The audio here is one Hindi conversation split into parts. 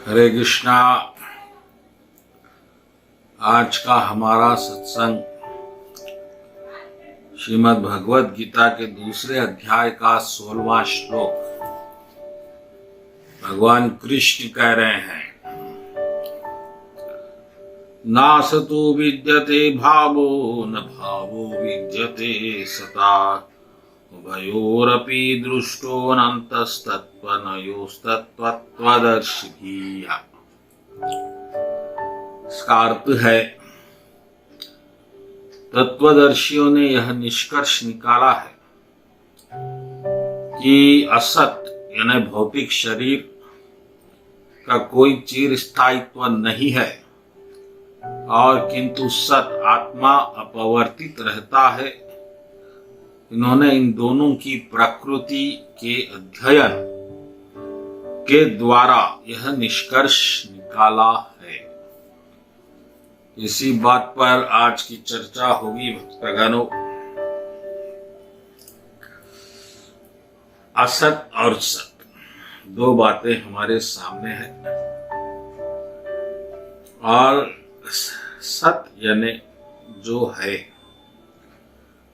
हरे कृष्णा। आज का हमारा सत्संग श्रीमद् भगवद गीता के दूसरे अध्याय का 16वां श्लोक। भगवान कृष्ण कह रहे हैं, नासतो विद्यते भावो न भावो विद्यते सता उभयोरपि दृष्टोऽनन्तस्तत्त्वनयोस्तत्त्वदर्शिभिः। इसका अर्थ है, तत्वदर्शियों ने यह निष्कर्ष निकाला है कि असत यानी भौतिक शरीर का कोई चिरस्थायित्व नहीं है और किंतु सत आत्मा अपवर्तित रहता है। इन्होंने इन दोनों की प्रकृति के अध्ययन के द्वारा यह निष्कर्ष निकाला है। इसी बात पर आज की चर्चा होगी भक्तगणों। असत और सत दो बातें हमारे सामने हैं और सत यानी जो है,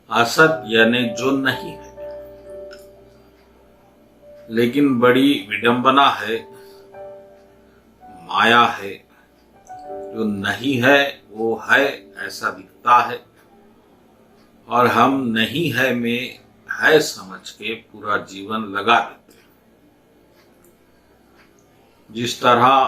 असत यानी जो नहीं है। लेकिन बड़ी विडंबना है, माया है, जो नहीं है वो है ऐसा दिखता है और हम नहीं है में है समझ के पूरा जीवन लगा देते हैं। जिस तरह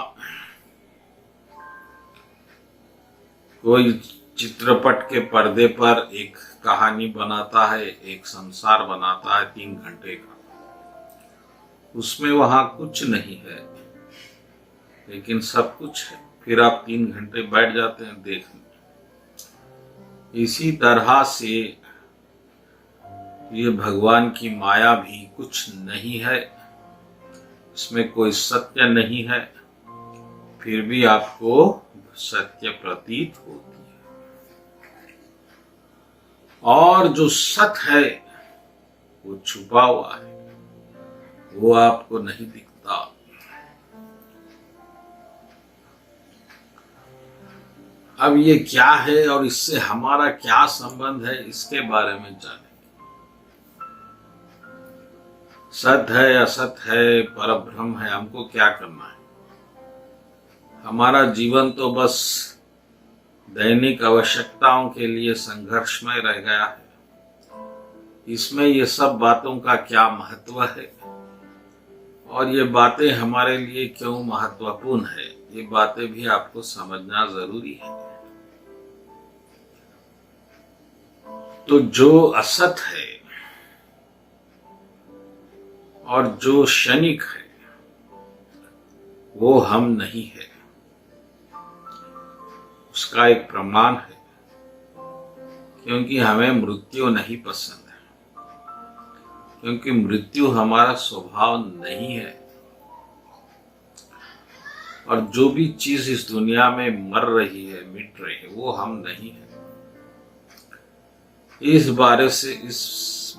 कोई चित्रपट के पर्दे पर एक कहानी बनाता है, एक संसार बनाता है 3 घंटे का, उसमें वहां कुछ नहीं है लेकिन सब कुछ है। फिर आप 3 घंटे बैठ जाते हैं देखने। इसी तरह से ये भगवान की माया भी कुछ नहीं है, इसमें कोई सत्य नहीं है, फिर भी आपको सत्य प्रतीत होती है। और जो सत है वो छुपा हुआ है, वो आपको नहीं दिखता। अब ये क्या है और इससे हमारा क्या संबंध है, इसके बारे में जानेंगे। सत है, असत है, परब्रह्म है, हमको क्या करना है? हमारा जीवन तो बस दैनिक आवश्यकताओं के लिए संघर्षमय रह गया है। इसमें ये सब बातों का क्या महत्व है और ये बातें हमारे लिए क्यों महत्वपूर्ण है, ये बातें भी आपको समझना जरूरी है। तो जो असत है और जो क्षणिक है वो हम नहीं है, उसका एक प्रमाण है, क्योंकि हमें मृत्यु नहीं पसंद है, क्योंकि मृत्यु हमारा स्वभाव नहीं है। और जो भी चीज इस दुनिया में मर रही है, मिट रही है, वो हम नहीं है। इस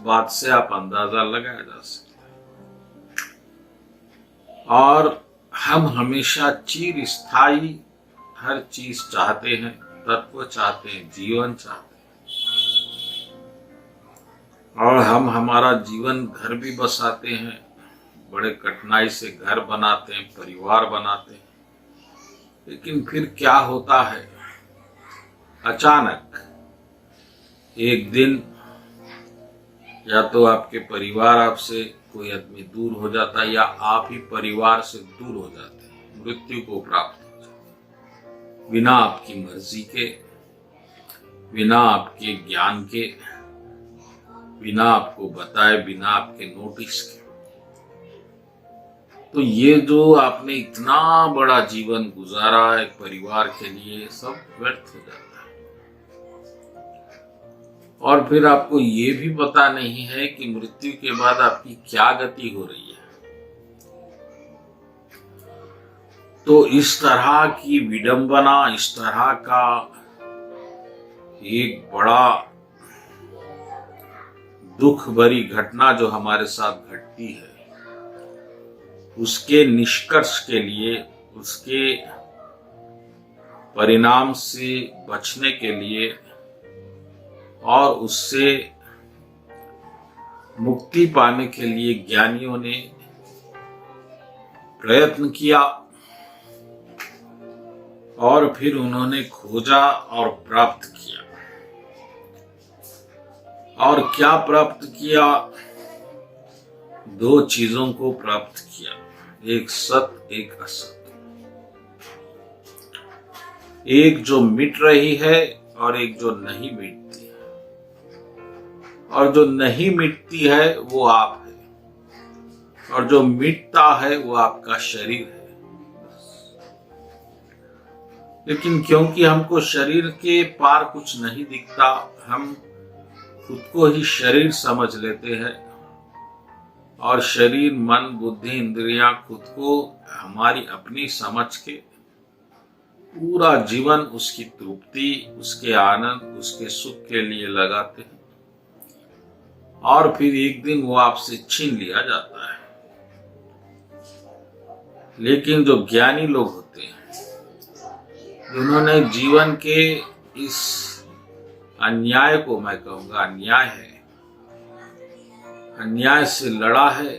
बात से आप अंदाजा लगाया जा सकते हैं। और हम हमेशा चिर स्थायी हर चीज चाहते हैं, तत्व चाहते हैं, जीवन चाहते हैं। और हम हमारा जीवन घर भी बसाते हैं, बड़े कठिनाई से घर बनाते हैं, परिवार बनाते हैं। लेकिन फिर क्या होता है, अचानक एक दिन या तो आपके परिवार आपसे कोई आदमी दूर हो जाता है या आप ही परिवार से दूर हो जाते हैं, मृत्यु को प्राप्त हो जाते हैं, बिना आपकी मर्जी के, बिना आपके ज्ञान के, बिना आपको बताए, बिना आपके नोटिस के। तो ये जो आपने इतना बड़ा जीवन गुजारा एक परिवार के लिए, सब व्यर्थ हो जाता है। और फिर आपको ये भी पता नहीं है कि मृत्यु के बाद आपकी क्या गति हो रही है। तो इस तरह की विडंबना, इस तरह का एक बड़ा दुख भरी घटना जो हमारे साथ घटती है, उसके निष्कर्ष के लिए उसके परिणाम से बचने के लिए और उससे मुक्ति पाने के लिए ज्ञानियों ने प्रयत्न किया और फिर उन्होंने खोजा और प्राप्त किया। और क्या प्राप्त किया? दो चीजों को प्राप्त किया, एक सत्य एक असत्य, एक जो मिट रही है और एक जो नहीं मिटती है। और जो नहीं मिटती है वो आप है और जो मिटता है वो आपका शरीर है। लेकिन क्योंकि हमको शरीर के पार कुछ नहीं दिखता, हम खुद को ही शरीर समझ लेते हैं और शरीर, मन, बुद्धि, इंद्रियां खुद को हमारी अपनी समझ के पूरा जीवन उसकी तृप्ति, उसके आनंद, उसके सुख के लिए लगाते हैं और फिर एक दिन वो आपसे छीन लिया जाता है। लेकिन जो ज्ञानी लोग होते हैं, जिन्होंने जीवन के इस अन्याय को, मैं कहूंगा अन्याय है, अन्याय से लड़ा है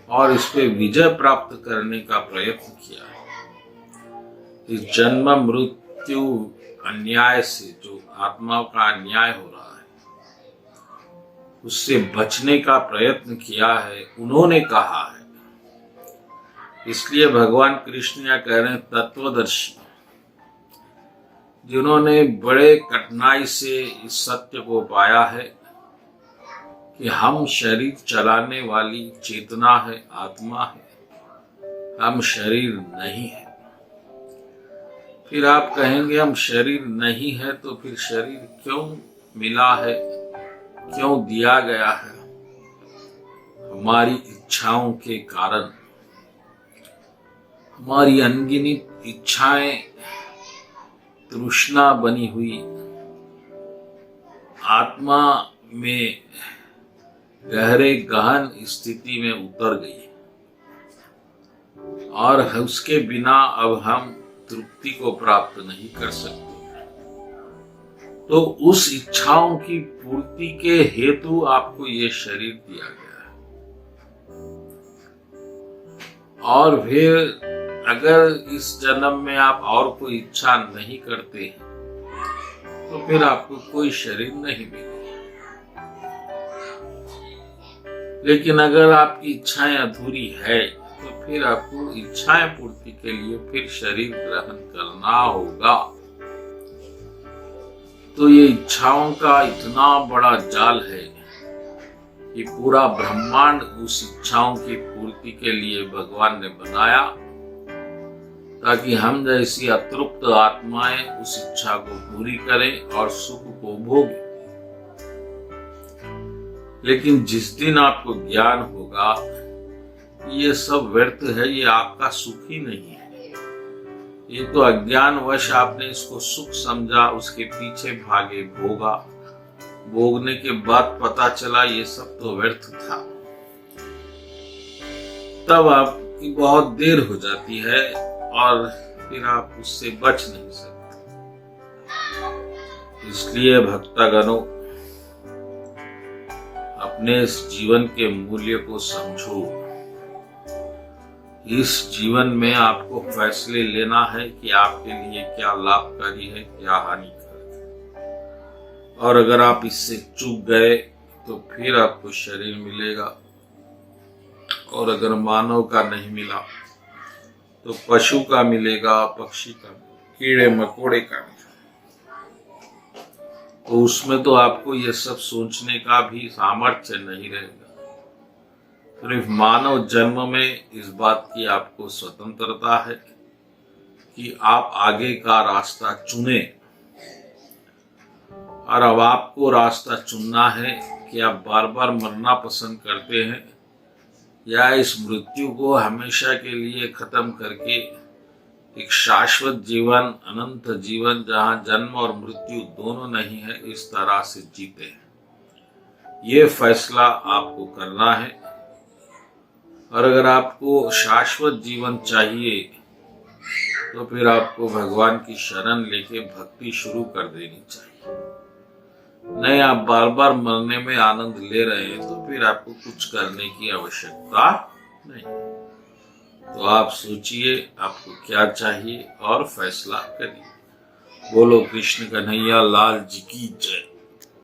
और इस पे विजय प्राप्त करने का प्रयत्न किया है। इस जन्म मृत्यु अन्याय से, जो आत्माओं का अन्याय हो रहा है, उससे बचने का प्रयत्न किया है, उन्होंने कहा है। इसलिए भगवान कृष्ण या कह रहे हैं तत्वदर्शी, जिन्होंने बड़े कठिनाई से इस सत्य को पाया है कि हम शरीर चलाने वाली चेतना है, आत्मा है, हम शरीर नहीं है। फिर आप कहेंगे हम शरीर नहीं है तो फिर शरीर क्यों मिला है, क्यों दिया गया है? हमारी इच्छाओं के कारण, हमारी अनगिनत इच्छाएं तृष्णा बनी हुई आत्मा में गहरे गहन स्थिति में उतर गई और उसके बिना अब हम तृप्ति को प्राप्त नहीं कर सकते। तो उस इच्छाओं की पूर्ति के हेतु आपको ये शरीर दिया गया है। और फिर अगर इस जन्म में आप और कोई इच्छा नहीं करते तो फिर आपको कोई शरीर नहीं मिलेगा। लेकिन अगर आपकी इच्छाएं अधूरी है तो फिर आपको इच्छाएं पूर्ति के लिए फिर शरीर ग्रहण करना होगा। तो ये इच्छाओं का इतना बड़ा जाल है कि पूरा ब्रह्मांड उस इच्छाओं की पूर्ति के लिए भगवान ने बनाया, ताकि हम जैसी अतृप्त आत्माएं उस इच्छा को पूरी करें और सुख को भोगें। लेकिन जिस दिन आपको ज्ञान होगा ये सब व्यर्थ है, ये आपका सुख ही नहीं है, ये तो अज्ञानवश आपने इसको सुख समझा, उसके पीछे भागे, भोगा, भोगने के बाद पता चला ये सब तो व्यर्थ था, तब आपकी बहुत देर हो जाती है और फिर आप उससे बच नहीं सकते। इसलिए भक्तगणों, अपने इस जीवन के मूल्य को समझो। इस जीवन में आपको फैसले लेना है कि आपके लिए क्या लाभकारी है, क्या हानिकारक है। और अगर आप इससे चूक गए तो फिर आपको शरीर मिलेगा, और अगर मानव का नहीं मिला तो पशु का मिलेगा, पक्षी का, कीड़े मकोड़े का मिलेगा। तो उसमें तो आपको ये सब सोचने का भी सामर्थ्य नहीं रहेगा। सिर्फ मानव जन्म में इस बात की आपको स्वतंत्रता है कि आप आगे का रास्ता चुने। और अब आपको रास्ता चुनना है कि आप बार बार मरना पसंद करते हैं या इस मृत्यु को हमेशा के लिए खत्म करके एक शाश्वत जीवन, अनंत जीवन जहां जन्म और मृत्यु दोनों नहीं है, इस तरह से जीते हैं। ये फैसला आपको करना है। और अगर आपको शाश्वत जीवन चाहिए तो फिर आपको भगवान की शरण लेके भक्ति शुरू कर देनी चाहिए। नहीं, आप बार बार मरने में आनंद ले रहे हैं तो फिर आपको कुछ करने की आवश्यकता नहीं। तो आप सोचिए आपको क्या चाहिए और फैसला करिए। बोलो कृष्ण कन्हैया लाल जी की जय।